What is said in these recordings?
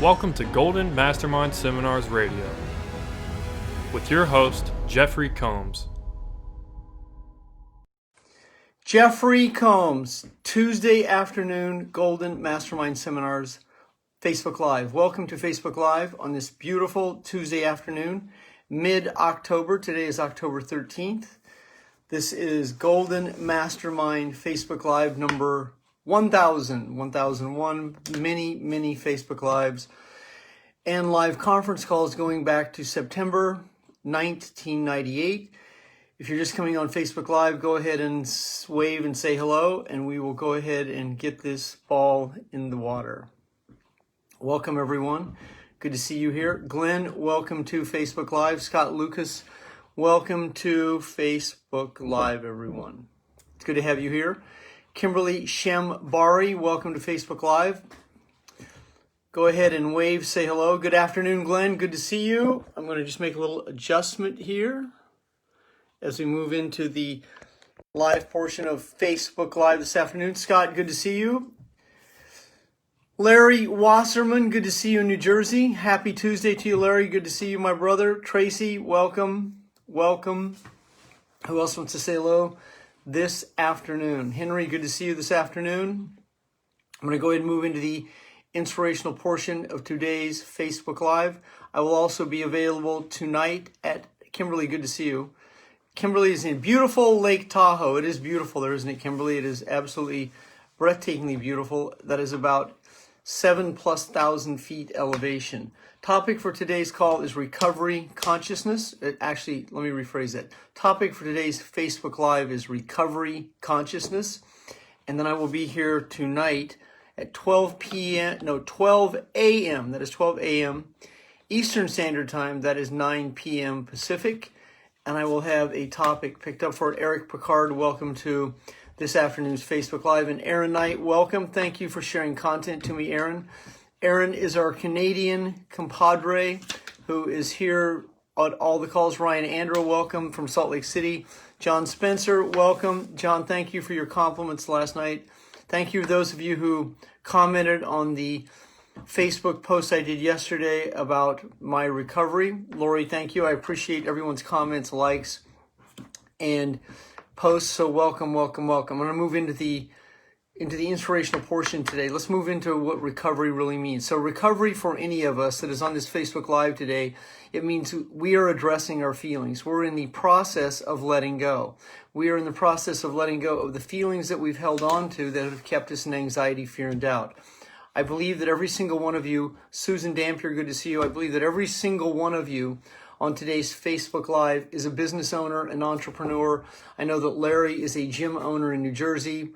Welcome to Golden Mastermind Seminars Radio with your host, Jeffrey Combs. Jeffery Combs, Tuesday afternoon, Golden Mastermind Seminars, Facebook Live. Welcome to Facebook Live on this beautiful Tuesday afternoon, mid-October. Today is October 13th. This is Golden Mastermind Facebook Live number 1001, many Facebook Lives and live conference calls going back to September 1998. If you're just coming on Facebook Live, go ahead and wave and say hello, and we will go ahead and get this ball in the water. Welcome, everyone. Good to see you here. Glenn, welcome to Facebook Live. Scott Lucas, welcome to Facebook Live, everyone. It's good to have you here. Kimberly Shambari, welcome to Facebook Live. Go ahead and wave, say hello. Good afternoon, Glenn. Good to see you. I'm going to just make a little adjustment here as we move into the live portion of Facebook Live this afternoon. Scott, good to see you. Larry Wasserman, good to see you in New Jersey. Happy Tuesday to you, Larry. Good to see you, my brother. Tracy, welcome. Welcome. Who else wants to say hello this afternoon? Henry, good to see you this afternoon. I'm going to go ahead and move into the inspirational portion of today's Facebook Live. I will also be available tonight at Kimberly. Good to see you. Kimberly is in beautiful Lake Tahoe. It is beautiful there, isn't it, Kimberly? It is absolutely breathtakingly beautiful. That is about 7,000+ feet elevation. Topic for today's call is recovery consciousness. Actually, let me rephrase that. Topic for today's Facebook Live is recovery consciousness. And then I will be here tonight at 12 a.m. That is 12 a.m. Eastern Standard Time. That is 9 p.m. Pacific. And I will have a topic picked up for it. Eric Picard, welcome to this afternoon's Facebook Live. And Aaron Knight, welcome. Thank you for sharing content to me, Aaron. Aaron is our Canadian compadre who is here on all the calls. Ryan Andrew, welcome from Salt Lake City. John Spencer, welcome. John, thank you for your compliments last night. Thank you to those of you who commented on the Facebook post I did yesterday about my recovery. Lori, thank you. I appreciate everyone's comments, likes, and posts. So welcome. I'm going to move into the inspirational portion today. Let's move into what recovery really means. So recovery for any of us that is on this Facebook Live today, it means we are addressing our feelings. We're in the process of letting go. We are in the process of letting go of the feelings that we've held on to that have kept us in anxiety, fear, and doubt. I believe that every single one of you, Susan Dampier, good to see you. I believe that every single one of you on today's Facebook Live is a business owner, an entrepreneur. I know that Larry is a gym owner in New Jersey.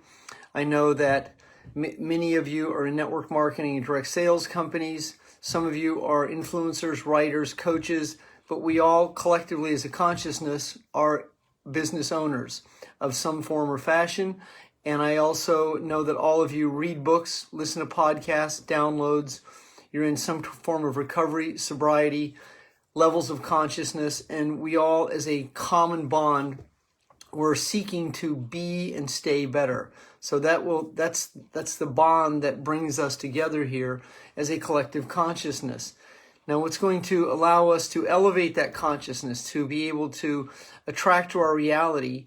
I know that many of you are in network marketing and direct sales companies. Some of you are influencers, writers, coaches, but we all collectively as a consciousness are business owners of some form or fashion. And I also know that all of you read books, listen to podcasts, downloads. You're in some form of recovery, sobriety, levels of consciousness, and we all, as a common bond, we're seeking to be and stay better. So that's the bond that brings us together here as a collective consciousness. Now, what's going to allow us to elevate that consciousness, to be able to attract to our reality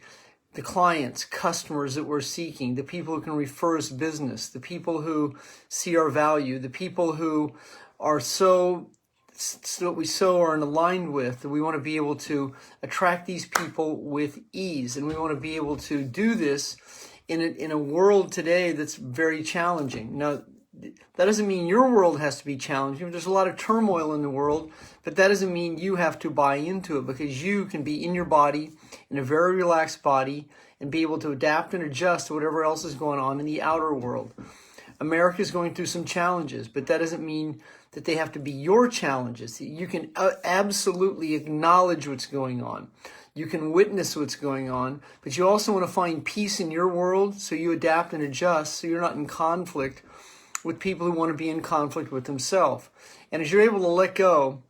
the clients, customers that we're seeking, the people who can refer us business, the people who see our value, the people who are so we are aligned with, that we want to be able to attract these people with ease. And we want to be able to do this in a world today that's very challenging. Now, that doesn't mean your world has to be challenging. There's a lot of turmoil in the world, but that doesn't mean you have to buy into it, because you can be in your body, in a very relaxed body, and be able to adapt and adjust to whatever else is going on in the outer world. America is going through some challenges, but that doesn't mean that they have to be your challenges. You can absolutely acknowledge what's going on. You can witness what's going on, but you also want to find peace in your world, so you adapt and adjust so you're not in conflict with people who want to be in conflict with themselves. And as you're able to let go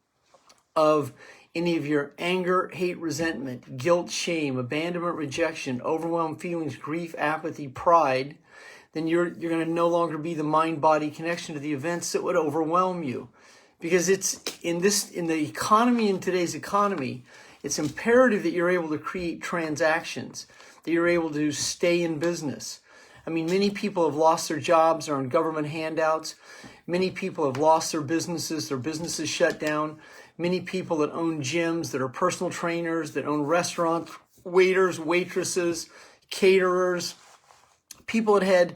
of any of your anger, hate, resentment, guilt, shame, abandonment, rejection, overwhelmed feelings, grief, apathy, pride, then you're going to no longer be the mind-body connection to the events that would overwhelm you. Because it's in today's economy, it's imperative that you're able to create transactions, that you're able to stay in business. I mean, many people have lost their jobs, are on government handouts. Many people have lost their businesses shut down. Many people that own gyms, that are personal trainers, that own restaurants, waiters, waitresses, caterers, people that had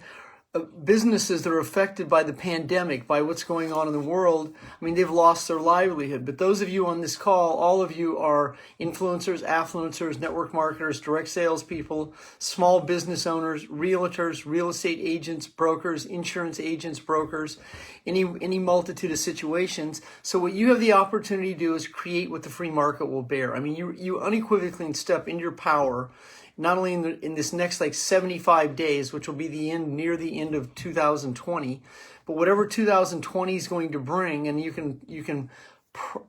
businesses that are affected by the pandemic, by what's going on in the world. I mean, they've lost their livelihood. But those of you on this call, all of you are influencers, affluencers, network marketers, direct salespeople, small business owners, realtors, real estate agents, brokers, insurance agents, brokers, any multitude of situations. So what you have the opportunity to do is create what the free market will bear. I mean, you unequivocally step into your power, not only in this next 75 days, which will be near the end of 2020, but whatever 2020 is going to bring, and you can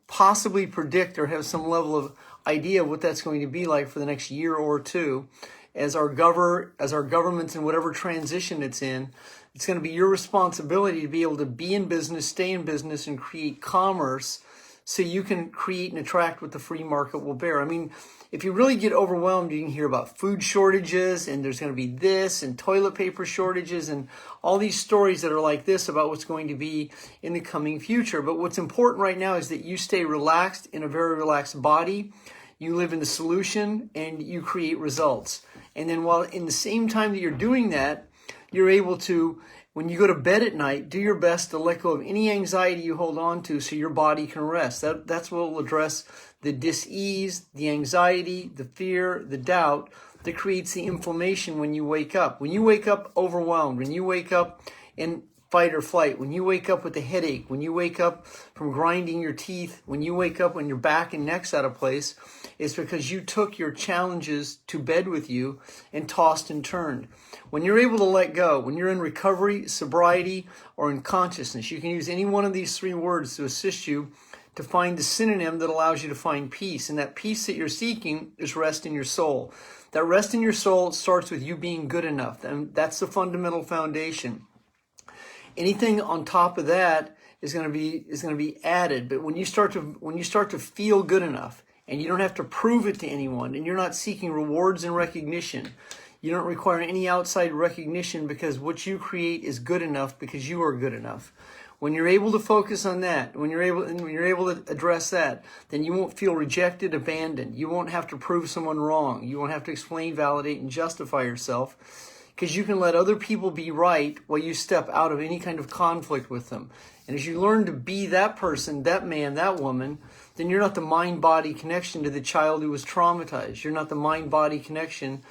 possibly predict or have some level of idea of what that's going to be like for the next year or two, as our government's in whatever transition it's in. It's going to be your responsibility to be able to be in business, stay in business, and create commerce, so you can create and attract what the free market will bear. I mean, if you really get overwhelmed, you can hear about food shortages, and there's going to be this, and toilet paper shortages, and all these stories that are like this about what's going to be in the coming future. But what's important right now is that you stay relaxed in a very relaxed body. You live in the solution, and you create results. And then while in the same time that you're doing that, you're able to, when you go to bed at night, do your best to let go of any anxiety you hold on to so your body can rest. That's what will address the dis-ease, the anxiety, the fear, the doubt that creates the inflammation when you wake up. When you wake up overwhelmed, when you wake up in fight or flight, when you wake up with a headache, when you wake up from grinding your teeth, when you wake up when your back and neck's out of place, it's because you took your challenges to bed with you and tossed and turned. When you're able to let go, when you're in recovery, sobriety, or in consciousness, you can use any one of these three words to assist you to find the synonym that allows you to find peace. And that peace that you're seeking is rest in your soul. That rest in your soul starts with you being good enough. And that's the fundamental foundation. Anything on top of that is going to be added. But when you start to feel good enough, and you don't have to prove it to anyone, and you're not seeking rewards and recognition, you don't require any outside recognition, because what you create is good enough because you are good enough. When you're able to focus on that, when you're able to address that, then you won't feel rejected, abandoned. You won't have to prove someone wrong. You won't have to explain, validate, and justify yourself, because you can let other people be right while you step out of any kind of conflict with them. And as you learn to be that person, that man, that woman, then you're not the mind-body connection to the child who was traumatized. You're not the mind-body connection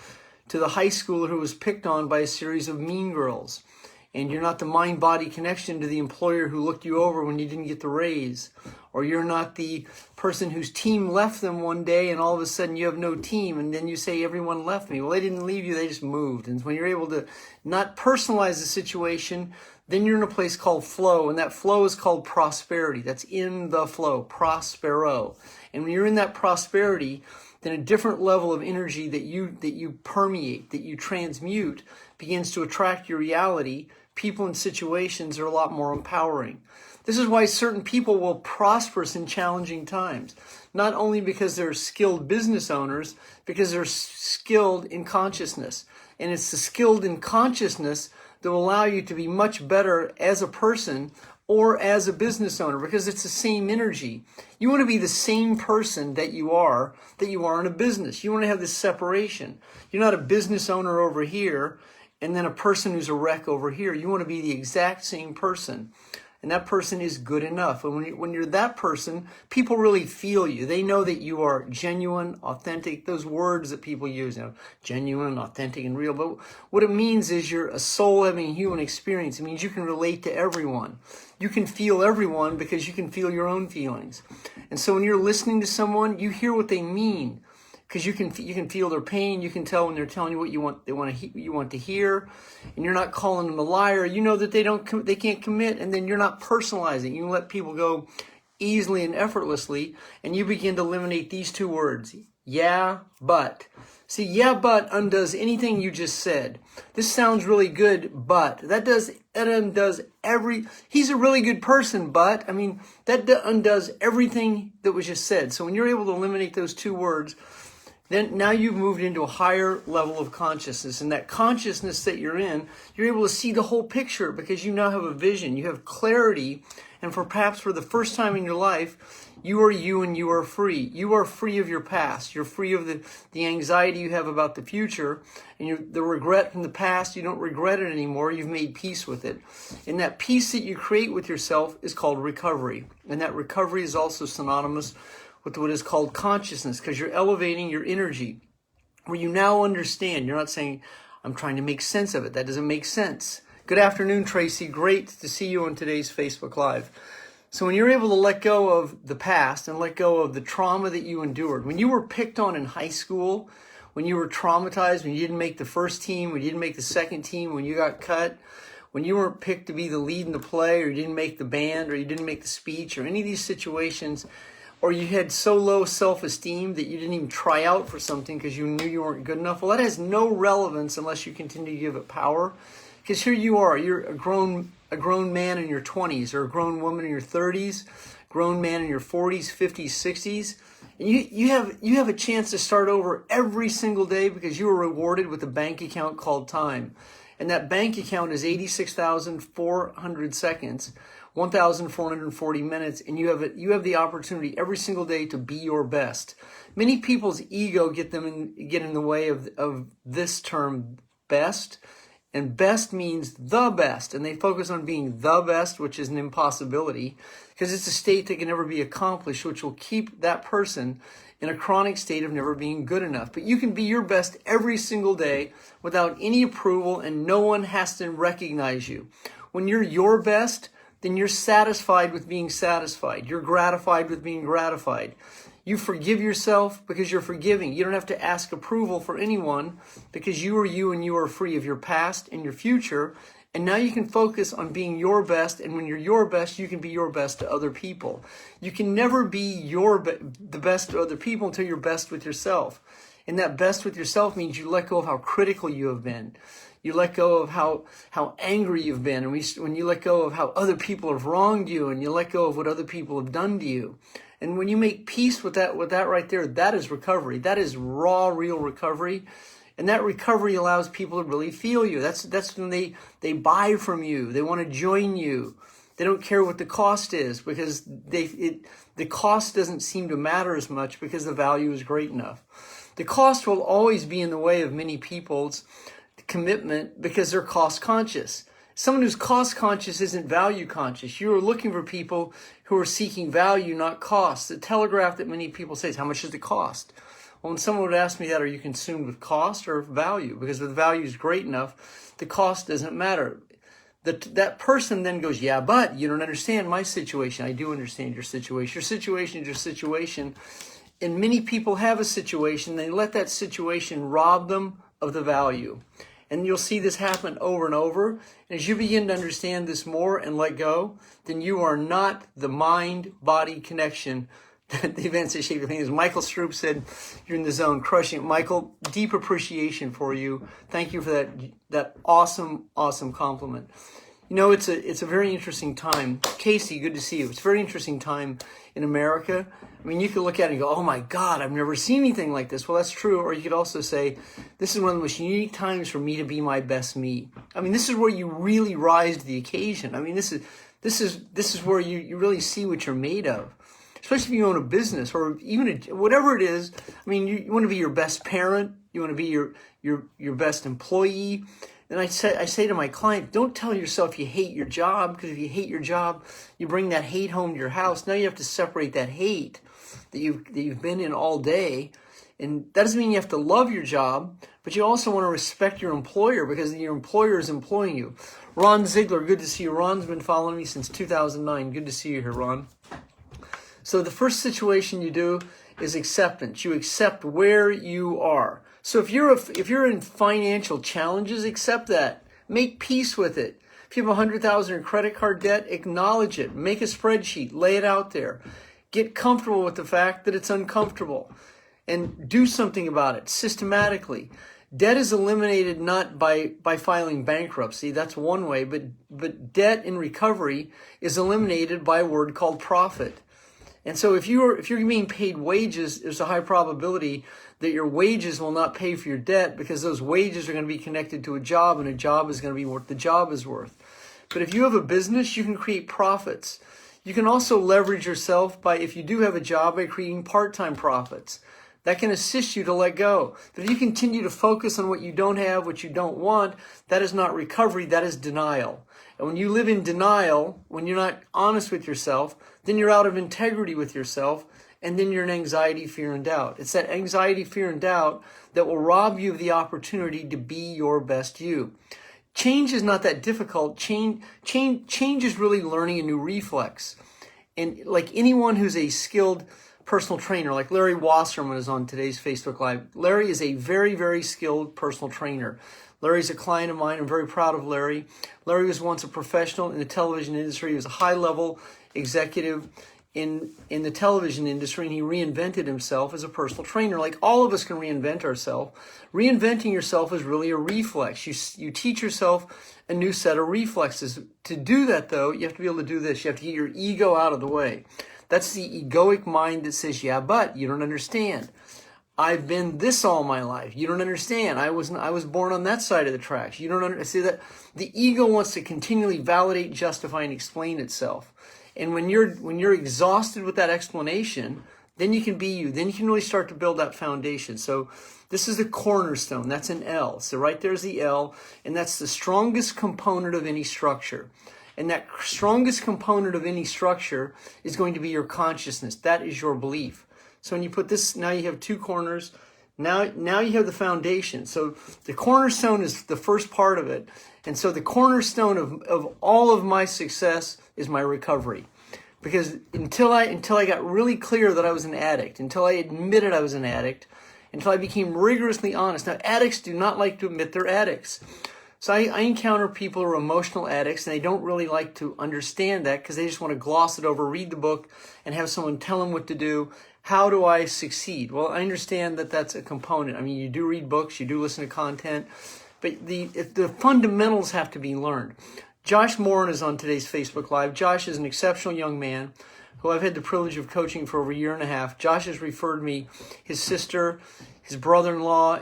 to the high schooler who was picked on by a series of mean girls. And you're not the mind-body connection to the employer who looked you over when you didn't get the raise. Or you're not the person whose team left them one day and all of a sudden you have no team, and then you say everyone left me. Well, they didn't leave you, they just moved. And when you're able to not personalize the situation, then you're in a place called flow, and that flow is called prosperity. That's in the flow, prospero. And when you're in that prosperity, then a different level of energy that you permeate, that you transmute, begins to attract your reality. People and situations are a lot more empowering. This is why certain people will prosper in challenging times. Not only because they're skilled business owners, because they're skilled in consciousness. And it's the skilled in consciousness that will allow you to be much better as a person or as a business owner, because it's the same energy. You want to be the same person that you are in a business. You want to have this separation. You're not a business owner over here and then a person who's a wreck over here. You want to be the exact same person. And that person is good enough. And when you're that person, people really feel you. They know that you are genuine, authentic, those words that people use, genuine, authentic, and real. But what it means is you're a soul having a human experience. It means you can relate to everyone. You can feel everyone because you can feel your own feelings. And so when you're listening to someone, you hear what they mean, because you can feel their pain. You can tell when they're telling you what you want to hear, and you're not calling them a liar. You know that they can't commit, and then you're not personalizing. You let people go easily and effortlessly, and you begin to eliminate these two words: yeah, but. See, yeah, but undoes anything you just said. This sounds really good, but that undoes he's a really good person, but, that undoes everything that was just said. So when you're able to eliminate those two words, then now you've moved into a higher level of consciousness. And that consciousness that you're in, you're able to see the whole picture because you now have a vision. You have clarity. And perhaps for the first time in your life, you are you and you are free. You are free of your past. You're free of the anxiety you have about the future. And the regret from the past, you don't regret it anymore. You've made peace with it. And that peace that you create with yourself is called recovery. And that recovery is also synonymous with what is called consciousness, because you're elevating your energy, where you now understand. You're not saying, I'm trying to make sense of it. That doesn't make sense. Good afternoon, Tracy. Great to see you on today's Facebook Live. So when you're able to let go of the past and let go of the trauma that you endured, when you were picked on in high school, when you were traumatized, when you didn't make the first team, when you didn't make the second team, when you got cut, when you weren't picked to be the lead in the play, or you didn't make the band, or you didn't make the speech, or any of these situations, or you had so low self-esteem that you didn't even try out for something because you knew you weren't good enough. Well, that has no relevance unless you continue to give it power. Because here you are, you're a grown man in your 20s, or a grown woman in your 30s, grown man in your 40s, 50s, 60s. And you have a chance to start over every single day because you were rewarded with a bank account called time. And that bank account is 86,400 seconds. 1,440 minutes, and you have the opportunity every single day to be your best. Many people's ego get in the way of this term, best, and best means the best, and they focus on being the best, which is an impossibility, because it's a state that can never be accomplished, which will keep that person in a chronic state of never being good enough. But you can be your best every single day without any approval, and no one has to recognize you. When you're your best, then you're satisfied with being satisfied. You're gratified with being gratified. You forgive yourself because you're forgiving. You don't have to ask approval for anyone because you are you and you are free of your past and your future. And now you can focus on being your best. And when you're your best, you can be your best to other people. You can never be the best to other people until you're best with yourself. And that best with yourself means you let go of how critical you have been. You let go of how angry you've been. And when you let go of how other people have wronged you, and you let go of what other people have done to you. And when you make peace with that right there, that is recovery. That is raw, real recovery. And that recovery allows people to really feel you. That's when they buy from you. They want to join you. They don't care what the cost is because the cost doesn't seem to matter as much because the value is great enough. The cost will always be in the way of many people's commitment because they're cost conscious. Someone who's cost conscious isn't value conscious. You are looking for people who are seeking value, not cost. The telegraph that many people say is, how much does it cost? Well, when someone would ask me that, are you consumed with cost or value? Because if the value is great enough, the cost doesn't matter. That person then goes, yeah, but you don't understand my situation. I do understand your situation. Your situation is your situation. And many people have a situation. They let that situation rob them of the value. And you'll see this happen over and over. And as you begin to understand this more and let go, then you are not the mind-body connection that the events that shape your thinking. As Michael Stroop said, you're in the zone, crushing it. Michael, deep appreciation for you. Thank you for that awesome, awesome compliment. You know, it's a very interesting time. Casey, good to see you. It's a very interesting time in America. I mean, you could look at it and go, oh my God, I've never seen anything like this. Well, that's true. Or you could also say, this is one of the most unique times for me to be my best me. I mean, this is where you really rise to the occasion. I mean, this is where you really see what you're made of. Especially if you own a business or even whatever it is. I mean, you want to be your best parent. You want to be your best employee. And I say to my client, don't tell yourself you hate your job, because if you hate your job, you bring that hate home to your house. Now you have to separate that hate that you've been in all day. And that doesn't mean you have to love your job, but you also want to respect your employer because your employer is employing you. Ron Ziegler, good to see you. Ron's been following me since 2009. Good to see you here, Ron. So the first situation you do is acceptance. You accept where you are. So if you're in financial challenges, accept that. Make peace with it. If you have $100,000 in credit card debt, acknowledge it. Make a spreadsheet. Lay it out there. Get comfortable with the fact that it's uncomfortable. and do something about it systematically. Debt is eliminated not by filing bankruptcy. That's one way, but debt in recovery is eliminated by a word called profit. And so if you're being paid wages, there's a high probability that your wages will not pay for your debt, because those wages are going to be connected to a job, and a job is going to be what the job is worth. But if you have a business, you can create profits. You can also leverage yourself by, if you do have a job, by creating part-time profits. That can assist you to let go. But if you continue to focus on what you don't have, what you don't want, that is not recovery, that is denial. And when you live in denial, when you're not honest with yourself, then you're out of integrity with yourself, and then you're in anxiety, fear, and doubt. It's that anxiety, fear, and doubt that will rob you of the opportunity to be your best you. Change is not that difficult. Change is really learning a new reflex. And like anyone who's a skilled personal trainer, like Larry Wasserman is on today's Facebook Live. Larry is a very, very skilled personal trainer. Larry's a client of mine. I'm very proud of Larry. Larry was once a professional in the television industry. He was a high-level executive in the television industry, and he reinvented himself as a personal trainer. Like all of us can reinvent ourselves. Reinventing yourself is really a reflex. You teach yourself a new set of reflexes. To do that, though, you have to be able to do this. You have to get your ego out of the way. That's the egoic mind that says, yeah, but you don't understand. I've been this all my life. You don't understand. I was born on that side of the tracks. You don't understand. See that the ego wants to continually validate, justify, and explain itself. And when you're exhausted with that explanation, then you can be you. Then you can really start to build that foundation. So this is the cornerstone. That's an L. So right there's the L, and that's the strongest component of any structure. And that strongest component of any structure is going to be your consciousness. That is your belief. So when you put this, now you have two corners. Now you have the foundation. So the cornerstone is the first part of it. And so the cornerstone of all of my success is my recovery. Because until I got really clear that I was an addict, until I admitted I was an addict, until I became rigorously honest. Now, addicts do not like to admit they're addicts. So I encounter people who are emotional addicts, and they don't really like to understand that because they just want to gloss it over, read the book, and have someone tell them what to do. How do I succeed? Well, I understand that that's a component. I mean, you do read books, you do listen to content, but the fundamentals have to be learned. Josh Moran is on today's Facebook Live. Josh is an exceptional young man who I've had the privilege of coaching for over a year and a half. Josh has referred me his sister, his brother-in-law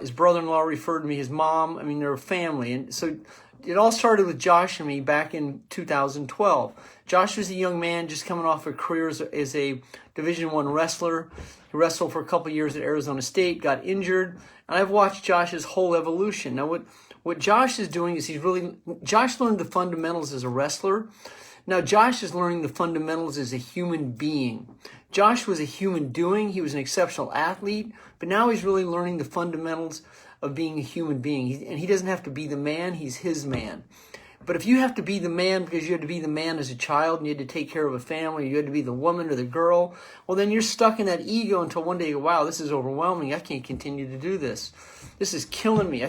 referred me his mom. I mean, they're a family. And so it all started with Josh and me back in 2012. Josh was a young man just coming off a career as a Division I wrestler. He wrestled for a couple of years at Arizona State, got injured, and I've watched Josh's whole evolution. Now, what Josh is doing is Josh learned the fundamentals as a wrestler. Now, Josh is learning the fundamentals as a human being. Josh was a human doing. He was an exceptional athlete, but now he's really learning the fundamentals of being a human being. And he doesn't have to be the man, he's his man. But if you have to be the man because you had to be the man as a child and you had to take care of a family, you had to be the woman or the girl, well, then you're stuck in that ego until one day you go, wow, this is overwhelming. I can't continue to do this. This is killing me.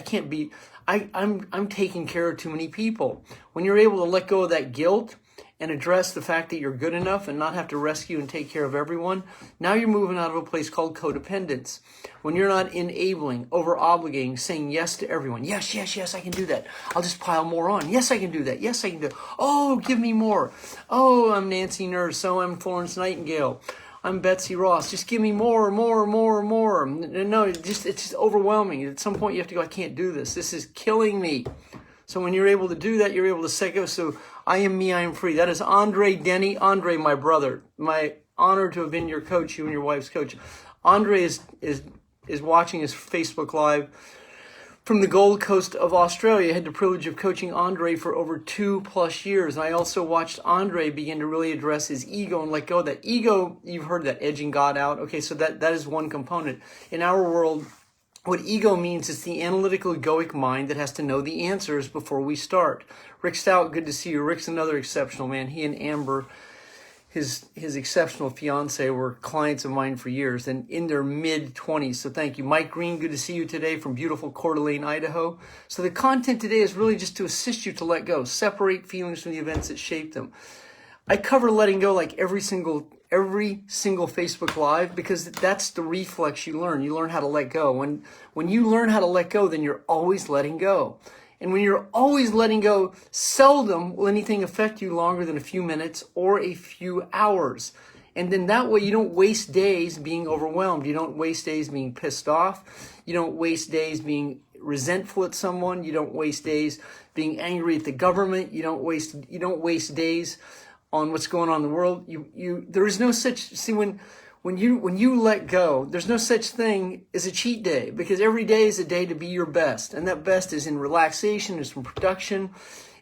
I'm taking care of too many people. When you're able to let go of that guilt and address the fact that you're good enough and not have to rescue and take care of everyone, now you're moving out of a place called codependence. When you're not enabling, over-obligating, saying yes to everyone. Yes, yes, yes, I can do that. I'll just pile more on. Yes, I can do that. Yes, I can do it. Oh, give me more. Oh, I'm Nancy Nurse. So I'm Florence Nightingale. I'm Betsy Ross. Just give me more, more, more, more. No, it's just overwhelming. At some point you have to go, I can't do this. This is killing me. So when you're able to do that, you're able to say, so I am me, I am free. That is Andre Denny. Andre, my brother. My honor to have been your coach, you and your wife's coach. Andre is watching his Facebook Live from the Gold Coast of Australia. I had the privilege of coaching Andre for over 2+ years. And I also watched Andre begin to really address his ego and let go of that. Ego, you've heard that, edging God out. Okay, so that is one component. In our world, what ego means is the analytical egoic mind that has to know the answers before we start. Rick Stout, good to see you. Rick's another exceptional man. He and Amber, his exceptional fiance, were clients of mine for years and in their mid-20s. So thank you. Mike Green, good to see you today from beautiful Coeur d'Alene, Idaho. So the content today is really just to assist you to let go, separate feelings from the events that shape them. I cover letting go like every single Facebook Live, because that's the reflex you learn. You learn how to let go. When you learn how to let go, then you're always letting go. And when you're always letting go, seldom will anything affect you longer than a few minutes or a few hours. And then that way you don't waste days being overwhelmed. You don't waste days being pissed off. You don't waste days being resentful at someone. You don't waste days being angry at the government. You don't waste days on what's going on in the world. There is no such, see, when you let go, there's no such thing as a cheat day, because every day is a day to be your best. And that best is in relaxation, it's in production,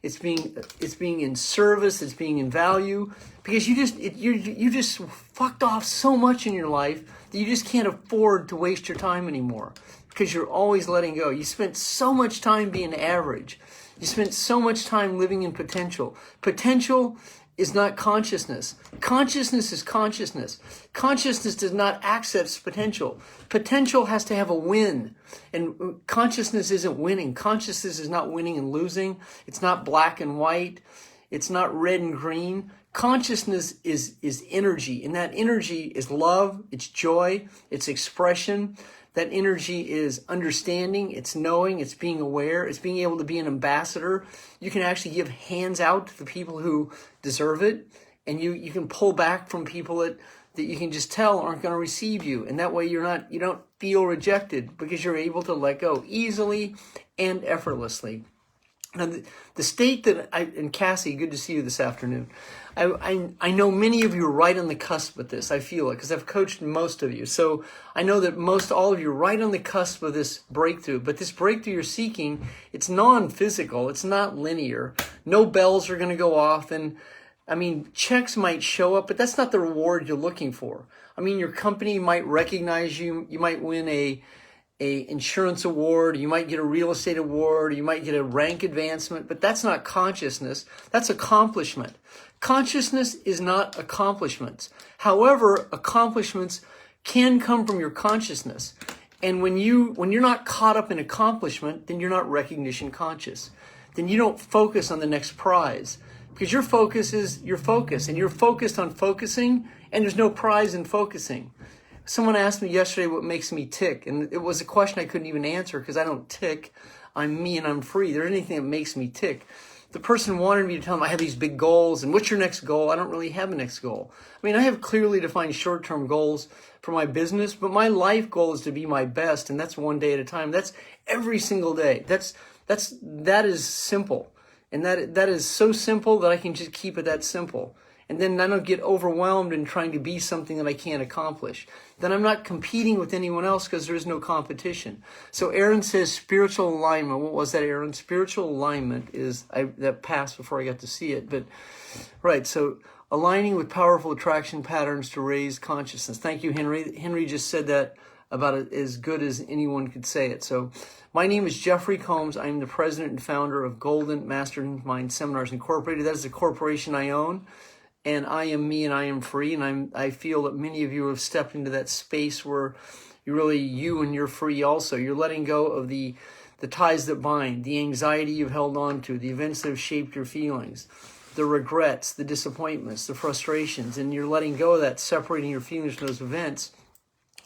it's being in service, it's being in value, because you just fucked off so much in your life that you just can't afford to waste your time anymore, because you're always letting go. You spent so much time being average. You spent so much time living in potential. Potential is not consciousness. Consciousness is consciousness. Consciousness does not access potential. Potential has to have a win. And consciousness isn't winning. Consciousness is not winning and losing. It's not black and white. It's not red and green. Consciousness is energy. And that energy is love. It's joy. It's expression. That energy is understanding, it's knowing, it's being aware, it's being able to be an ambassador. You can actually give hands out to the people who deserve it, and you can pull back from people that you can just tell aren't going to receive you. And that way you don't feel rejected, because you're able to let go easily and effortlessly. Now, the state that and Cassie, good to see you this afternoon. I know many of you are right on the cusp with this. I feel it, because I've coached most of you. So I know that all of you are right on the cusp of this breakthrough. But this breakthrough you're seeking, it's non-physical. It's not linear. No bells are going to go off. And I mean, checks might show up, but that's not the reward you're looking for. I mean, your company might recognize you. You might win a insurance award, you might get a real estate award, you might get a rank advancement, but that's not consciousness. That's accomplishment. Consciousness is not accomplishments. However, accomplishments can come from your consciousness. And when you're not caught up in accomplishment, then you're not recognition conscious. Then you don't focus on the next prize, because your focus is your focus, and you're focused on focusing, and there's no prize in focusing. Someone asked me yesterday what makes me tick, and it was a question I couldn't even answer, because I don't tick. I'm me and I'm free. There's anything that makes me tick. The person wanted me to tell them I have these big goals, and what's your next goal? I don't really have a next goal. I mean, I have clearly defined short-term goals for my business, but my life goal is to be my best, and that's one day at a time. That's every single day. That is simple, and that is so simple that I can just keep it that simple. And then I don't get overwhelmed in trying to be something that I can't accomplish. Then I'm not competing with anyone else, because there is no competition. So Aaron says spiritual alignment. What was that, Aaron? Spiritual alignment is, that passed before I got to see it. But right, so aligning with powerful attraction patterns to raise consciousness. Thank you, Henry. Henry just said that about it as good as anyone could say it. So my name is Jeffery Combs. I'm the president and founder of Golden Mastermind Seminars Incorporated. That is the corporation I own. And I am me and I am free. And I feel that many of you have stepped into that space where you and you're free also. You're letting go of the ties that bind, the anxiety you've held on to, the events that have shaped your feelings, the regrets, the disappointments, the frustrations. And you're letting go of that, separating your feelings from those events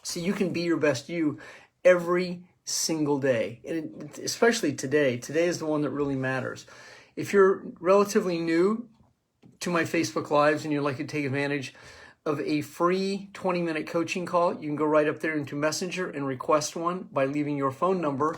so you can be your best you every single day. And especially today. Today is the one that really matters. If you're relatively new to my Facebook Lives and you'd like to take advantage of a free 20-minute coaching call, you can go right up there into Messenger and request one by leaving your phone number,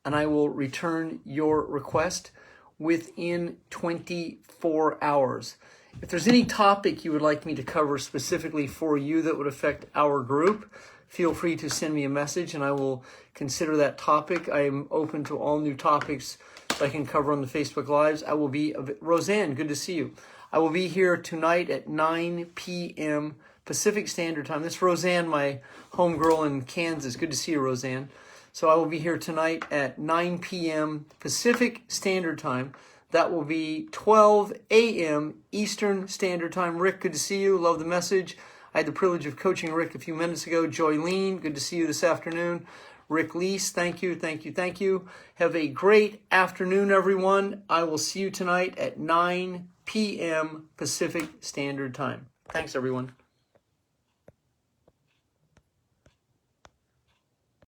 and I will return your request within 24 hours. If there's any topic you would like me to cover specifically for you that would affect our group, feel free to send me a message and I will consider that topic. I am open to all new topics that I can cover on the Facebook Lives. I will be, Roseanne, good to see you. I will be here tonight at 9 p.m. Pacific Standard Time. That's Roseanne, my homegirl in Kansas. Good to see you, Roseanne. So I will be here tonight at 9 p.m. Pacific Standard Time. That will be 12 a.m. Eastern Standard Time. Rick, good to see you. Love the message. I had the privilege of coaching Rick a few minutes ago. Joylene, good to see you this afternoon. Rick Leese, thank you, thank you, thank you. Have a great afternoon, everyone. I will see you tonight at 9 p.m. Pacific Standard Time. Thanks, everyone.